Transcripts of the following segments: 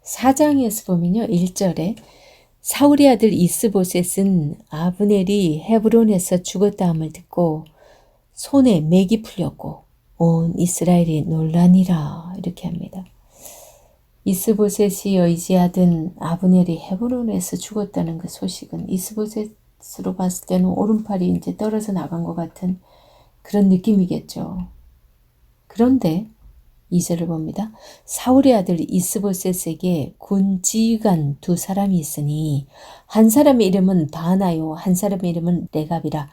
사장에서 보면요. 1절에 사울의 아들 이스보셋은 아브넬이 헤브론에서 죽었다 함을 듣고 손에 맥이 풀렸고 온 이스라엘이 놀라니라 이렇게 합니다. 이스보셋이 의지하던 아브넬이 헤브론에서 죽었다는 그 소식은 이스보셋으로 봤을 때는 오른팔이 이제 떨어져 나간 것 같은 그런 느낌이겠죠. 그런데 2절을 봅니다. 사울의 아들 이스보셋에게 군 지휘관 두 사람이 있으니 한 사람의 이름은 바나요 한 사람의 이름은 레갑이라.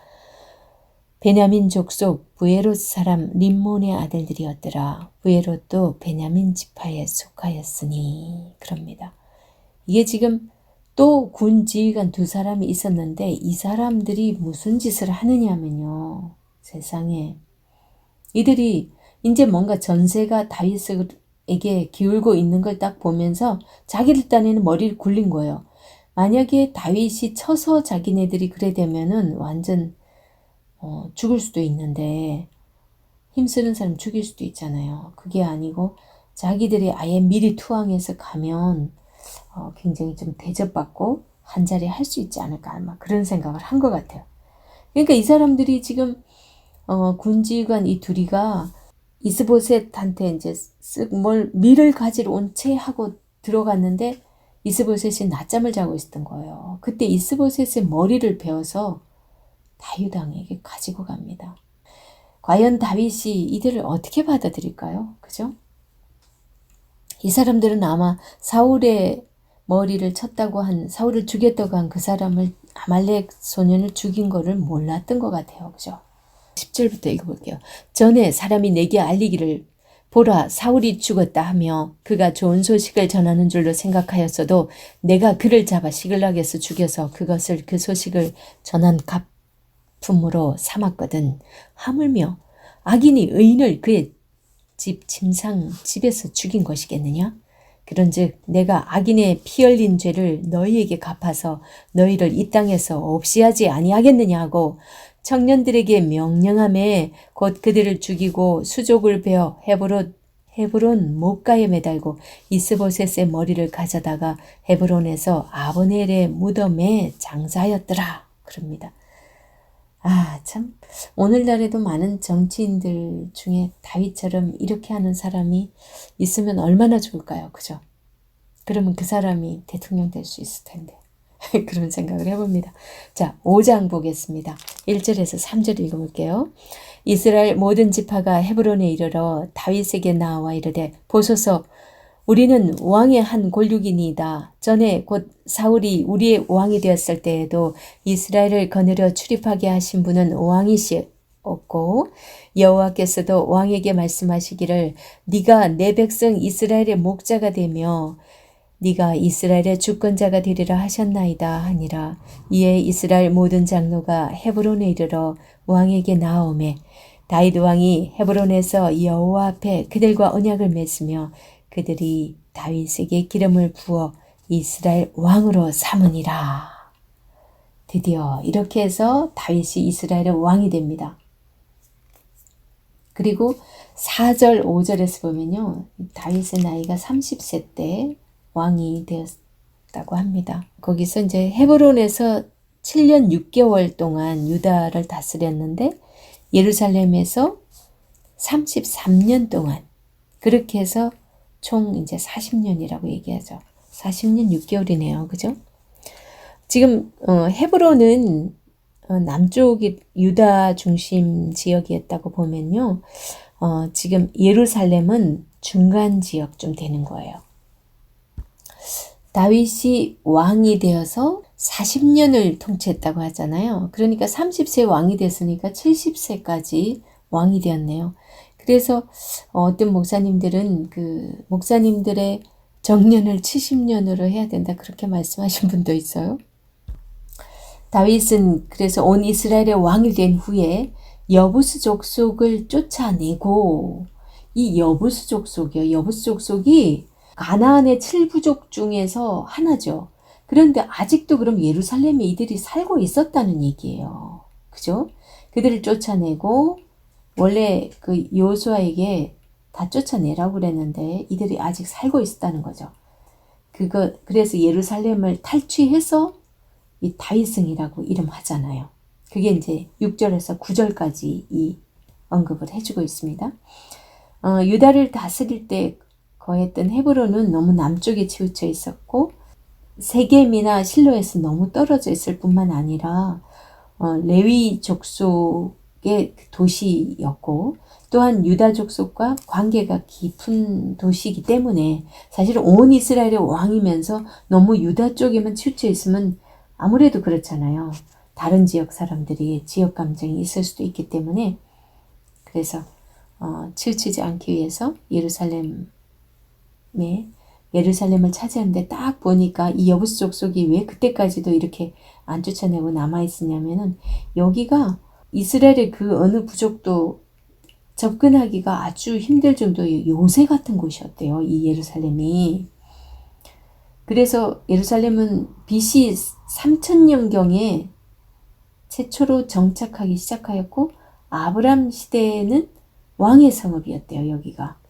베냐민 족속 부에롯 사람 림몬의 아들들이었더라. 부에롯도 베냐민 지파에 속하였으니 그럽니다. 이게 지금 또 군 지휘관 두 사람이 있었는데 이 사람들이 무슨 짓을 하느냐면요. 세상에 이들이 이제 뭔가 전세가 다윗에게 기울고 있는 걸 딱 보면서 자기들 딴에는 머리를 굴린 거예요. 만약에 다윗이 쳐서 자기네들이 그래 되면은 완전 죽을 수도 있는데 힘쓰는 사람 죽일 수도 있잖아요. 그게 아니고 자기들이 아예 미리 투항해서 가면 굉장히 좀 대접받고 한 자리 할 수 있지 않을까 아마 그런 생각을 한 것 같아요. 그러니까 이 사람들이 지금 군지관 이 둘이가 이스보셋한테 이제 쓱 뭘 밀을 가지러 온 채 하고 들어갔는데 이스보셋이 낮잠을 자고 있었던 거예요. 그때 이스보셋의 머리를 베어서 다윗 왕에게 가지고 갑니다. 과연 다윗이 이들을 어떻게 받아들일까요? 그죠? 이 사람들은 아마 사울의 머리를 쳤다고 한 사울을 죽였다고 한 그 사람을 아말렉 소년을 죽인 거를 몰랐던 것 같아요. 그죠? 10절부터 읽어볼게요. 전에 사람이 내게 알리기를 보라 사울이 죽었다 하며 그가 좋은 소식을 전하는 줄로 생각하였어도 내가 그를 잡아 시글락에서 죽여서 그것을 그 소식을 전한 값품으로 삼았거든. 하물며 악인이 의인을 그의 집 침상 집에서 죽인 것이겠느냐? 그런즉 내가 악인의 피 흘린 죄를 너희에게 갚아서 너희를 이 땅에서 없이 하지 아니하겠느냐 하고 청년들에게 명령하매 곧 그들을 죽이고 수족을 베어 헤브론 못가에 매달고 이스보셋의 머리를 가져다가 헤브론에서 아브넬의 무덤에 장사하였더라. 그럽니다. 참 오늘날에도 많은 정치인들 중에 다윗처럼 이렇게 하는 사람이 있으면 얼마나 좋을까요? 그죠? 그러면 그 사람이 대통령 될 수 있을 텐데. 그런 생각을 해봅니다. 자, 5장 보겠습니다. 1절에서 3절 읽어볼게요. 이스라엘 모든 지파가 헤브론에 이르러 다윗에게 나와 이르되 보소서 우리는 왕의 한 골육이니이다. 전에 곧 사울이 우리의 왕이 되었을 때에도 이스라엘을 거느려 출입하게 하신 분은 왕이시었고 여호와께서도 왕에게 말씀하시기를 네가 내 백성 이스라엘의 목자가 되며 네가 이스라엘의 주권자가 되리라 하셨나이다 하니라. 이에 이스라엘 모든 장로가 헤브론에 이르러 왕에게 나오매 다윗 왕이 헤브론에서 여호와 앞에 그들과 언약을 맺으며 그들이 다윗에게 기름을 부어 이스라엘 왕으로 삼으니라. 드디어 이렇게 해서 다윗이 이스라엘의 왕이 됩니다. 그리고 4절 5절에서 보면요. 다윗의 나이가 30세 때 왕이 되었다고 합니다. 거기서 이제 헤브론에서 7년 6개월 동안 유다를 다스렸는데 예루살렘에서 33년 동안 그렇게 해서 총 이제 40년이라고 얘기하죠. 40년 6개월이네요. 그죠? 지금 헤브론은 남쪽이 유다 중심 지역이었다고 보면요. 지금 예루살렘은 중간 지역쯤 되는 거예요. 다윗이 왕이 되어서 40년을 통치했다고 하잖아요. 그러니까 30세 왕이 됐으니까 70세까지 왕이 되었네요. 그래서 어떤 목사님들은 그 목사님들의 정년을 70년으로 해야 된다 그렇게 말씀하신 분도 있어요. 다윗은 그래서 온 이스라엘의 왕이 된 후에 여부스 족속을 쫓아내고 이 여부스 족속이 가나안의 7부족 중에서 하나죠. 그런데 아직도 그럼 예루살렘에 이들이 살고 있었다는 얘기예요. 그죠? 그들을 쫓아내고 원래 그 여호수아에게 다 쫓아내라고 그랬는데 이들이 아직 살고 있었다는 거죠. 그래서 예루살렘을 탈취해서 이 다윗성이라고 이름하잖아요. 그게 이제 6절에서 9절까지 이 언급을 해주고 있습니다. 유다를 다스릴 때 거했던 헤브론은 너무 남쪽에 치우쳐 있었고 세겜이나 실로에서 너무 떨어져 있을 뿐만 아니라 레위 족속의 도시였고 또한 유다 족속과 관계가 깊은 도시이기 때문에 사실 온 이스라엘의 왕이면서 너무 유다 쪽에만 치우쳐 있으면 아무래도 그렇잖아요. 다른 지역 사람들이 지역 감정이 있을 수도 있기 때문에 그래서 치우치지 않기 위해서 예루살렘을 차지하는데 딱 보니까 이 여부스 족속이 왜 그때까지도 이렇게 안 쫓아내고 남아있으냐면은 여기가 이스라엘의 그 어느 부족도 접근하기가 아주 힘들 정도의 요새 같은 곳이었대요. 이 예루살렘이. 그래서 예루살렘은 BC 3000년경에 최초로 정착하기 시작하였고 아브람 시대에는 왕의 성읍이었대요. 여기가.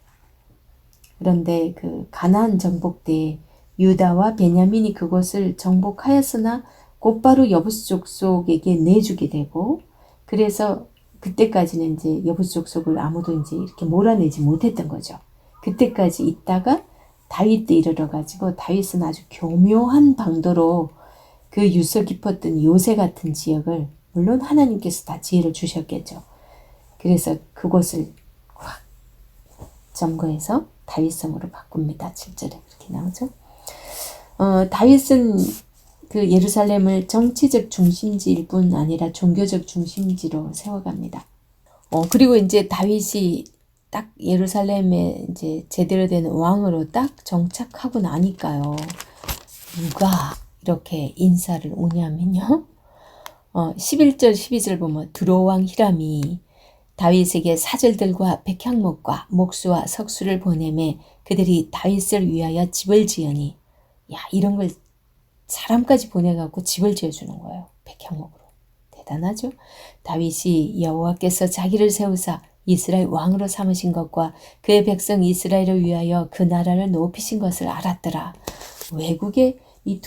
그런데 그 가나안 정복 때 유다와 베냐민이 그곳을 정복하였으나 곧바로 여부스 족속에게 내주게 되고 그래서 그때까지는 이제 여부스 족속을 아무도 이제 이렇게 몰아내지 못했던 거죠. 그때까지 있다가 다윗 때 이르러 가지고 다윗은 아주 교묘한 방도로 그 유서 깊었던 요새 같은 지역을 물론 하나님께서 다 지혜를 주셨겠죠. 그래서 그곳을 확 점거해서 다윗성으로 바꿉니다. 7절에 그렇게 나오죠. 다윗은 그 예루살렘을 정치적 중심지일 뿐 아니라 종교적 중심지로 세워갑니다. 그리고 이제 다윗이 딱 예루살렘에 이제 제대로 된 왕으로 딱 정착하고 나니까요. 누가 이렇게 인사를 오냐면요. 11절 12절 보면 두로왕 히람이 다윗에게 사절들과 백향목과 목수와 석수를 보내매 그들이 다윗을 위하여 집을 지으니 야 이런 걸 사람까지 보내갖고 집을 지어주는 거예요. 백향목으로. 대단하죠. 다윗이 여호와께서 자기를 세우사 이스라엘 왕으로 삼으신 것과 그의 백성 이스라엘을 위하여 그 나라를 높이신 것을 알았더라. 외국에 이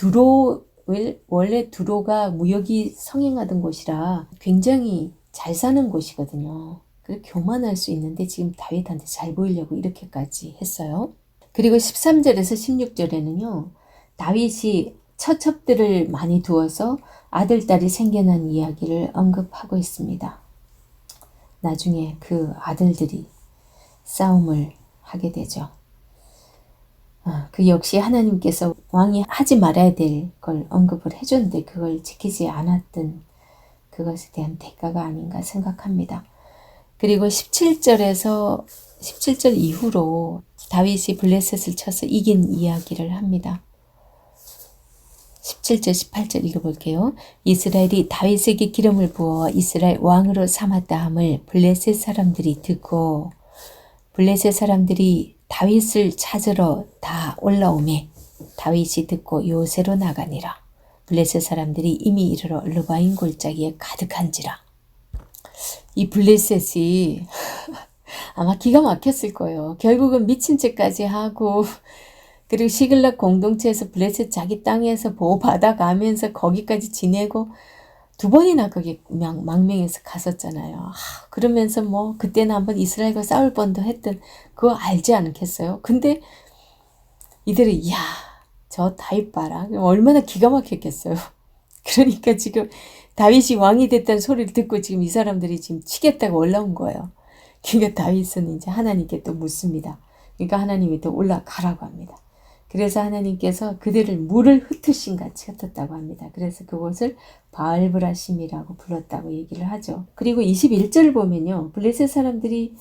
원래 두로가 무역이 성행하던 곳이라 굉장히 잘 사는 곳이거든요. 교만할 수 있는데 지금 다윗한테 잘 보이려고 이렇게까지 했어요. 그리고 13절에서 16절에는요. 다윗이 처첩들을 많이 두어서 아들, 딸이 생겨난 이야기를 언급하고 있습니다. 나중에 그 아들들이 싸움을 하게 되죠. 그 역시 하나님께서 왕이 하지 말아야 될 걸 언급을 해줬는데 그걸 지키지 않았던 그것에 대한 대가가 아닌가 생각합니다. 그리고 17절 이후로 다윗이 블레셋을 쳐서 이긴 이야기를 합니다. 17절 18절 읽어볼게요. 이스라엘이 다윗에게 기름을 부어 이스라엘 왕으로 삼았다 함을 블레셋 사람들이 듣고 블레셋 사람들이 다윗을 찾으러 다 올라오매 다윗이 듣고 요새로 나가니라. 블레셋 사람들이 이미 이르러 르바임 골짜기에 가득한지라. 이 블레셋이 아마 기가 막혔을 거예요. 결국은 미친 척까지 하고 그리고 시글락 공동체에서 블레셋 자기 땅에서 보호받아 가면서 거기까지 지내고 2번이나 거기 망명해서 갔었잖아요. 그러면서 뭐 그때는 한번 이스라엘과 싸울 뻔도 했던 그거 알지 않겠어요? 근데 이들이 이야 저 다윗 봐라. 얼마나 기가 막혔겠어요. 그러니까 지금 다윗이 왕이 됐다는 소리를 듣고 지금 이 사람들이 지금 치겠다고 올라온 거예요. 그러니까 다윗은 이제 하나님께 또 묻습니다. 그러니까 하나님이 또 올라가라고 합니다. 그래서 하나님께서 그들을 물을 흩으신 같이 흩었다고 합니다. 그래서 그곳을 바알브라심이라고 불렀다고 얘기를 하죠. 그리고 21절을 보면요. 블레셋 사람들이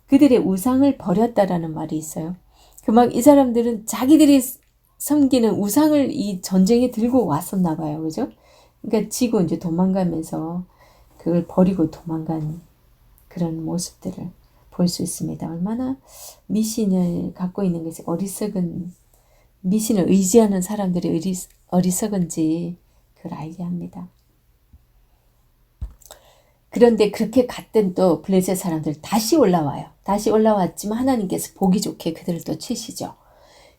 그들의 우상을 버렸다라는 말이 있어요. 이 사람들은 자기들이 섬기는 우상을 이 전쟁에 들고 왔었나 봐요. 그죠? 그러니까 지고 이제 도망가면서 그걸 버리고 도망간 그런 모습들을 볼 수 있습니다. 얼마나 미신을 갖고 있는 것이 어리석은 미신을 의지하는 사람들이 어리석은지 그걸 알게 합니다. 그런데 그렇게 갔던 또 블레셋 사람들 다시 올라와요. 다시 올라왔지만 하나님께서 보기 좋게 그들을 또 치시죠.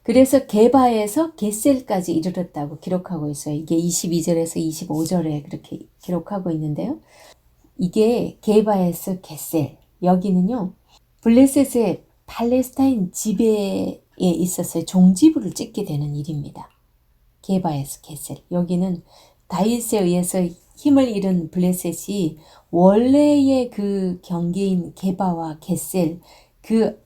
그래서 게바에서 겟셀까지 이르렀다고 기록하고 있어요. 이게 22절에서 25절에 그렇게 기록하고 있는데요. 이게 게바에서 겟셀, 여기는요 블레셋의 팔레스타인 지배에 있어서 종지부를 찍게 되는 일입니다. 게바에서 겟셀, 여기는 다윗에 의해서 힘을 잃은 블레셋이 원래의 그 경계인 게바와 겟셀 그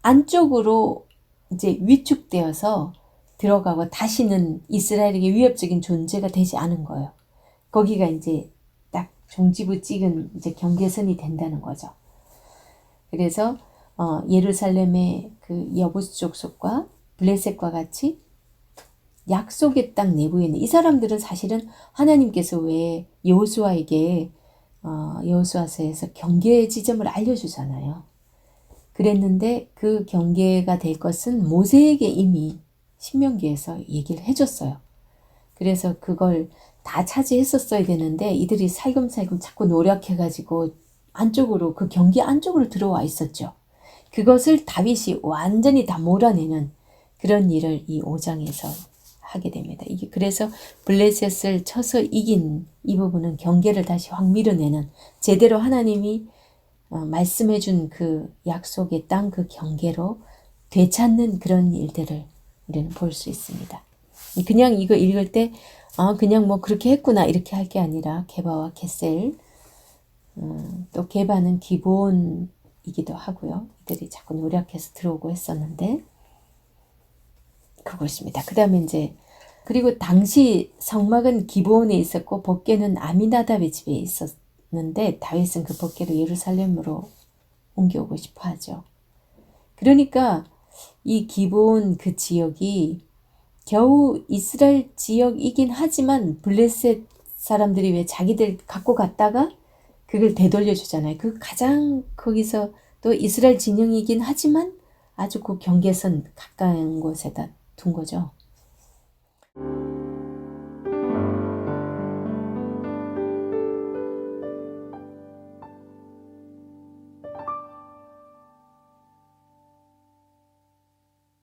안쪽으로 이제 위축되어서 들어가고 다시는 이스라엘에게 위협적인 존재가 되지 않은 거예요. 거기가 이제 딱 종지부 찍은 이제 경계선이 된다는 거죠. 그래서 예루살렘의 그 여부수 족속과 블레셋과 같이 약속의 땅 내부에 있는 이 사람들은 사실은 하나님께서 왜 여호수아에게 여호수아서에서 경계 지점을 알려주잖아요. 그랬는데 그 경계가 될 것은 모세에게 이미 신명기에서 얘기를 해줬어요. 그래서 그걸 다 차지했었어야 되는데 이들이 살금살금 자꾸 노력해가지고 안쪽으로 그 경계 안쪽으로 들어와 있었죠. 그것을 다윗이 완전히 다 몰아내는 그런 일을 이 5장에서 하게 됩니다. 이게 그래서 블레셋을 쳐서 이긴 이 부분은 경계를 다시 확 밀어내는 제대로 하나님이 말씀해 준 그 약속의 땅 그 경계로 되찾는 그런 일들을 우리는 볼 수 있습니다. 그냥 이거 읽을 때 그냥 뭐 그렇게 했구나 이렇게 할 게 아니라 게바와 겟셀 또 게바는 기본이기도 하고요. 이들이 자꾸 노력해서 들어오고 했었는데 그것입니다. 그 다음에 이제 그리고 당시 성막은 기브온에 있었고 법궤는 아미나답의 집에 있었는데 다윗은 그 법궤를 예루살렘으로 옮겨오고 싶어 하죠. 그러니까 이 기브온 그 지역이 겨우 이스라엘 지역이긴 하지만 블레셋 사람들이 왜 자기들 갖고 갔다가 그걸 되돌려 주잖아요. 그 가장 거기서 또 이스라엘 진영이긴 하지만 아주 그 경계선 가까운 곳에다 둔 거죠.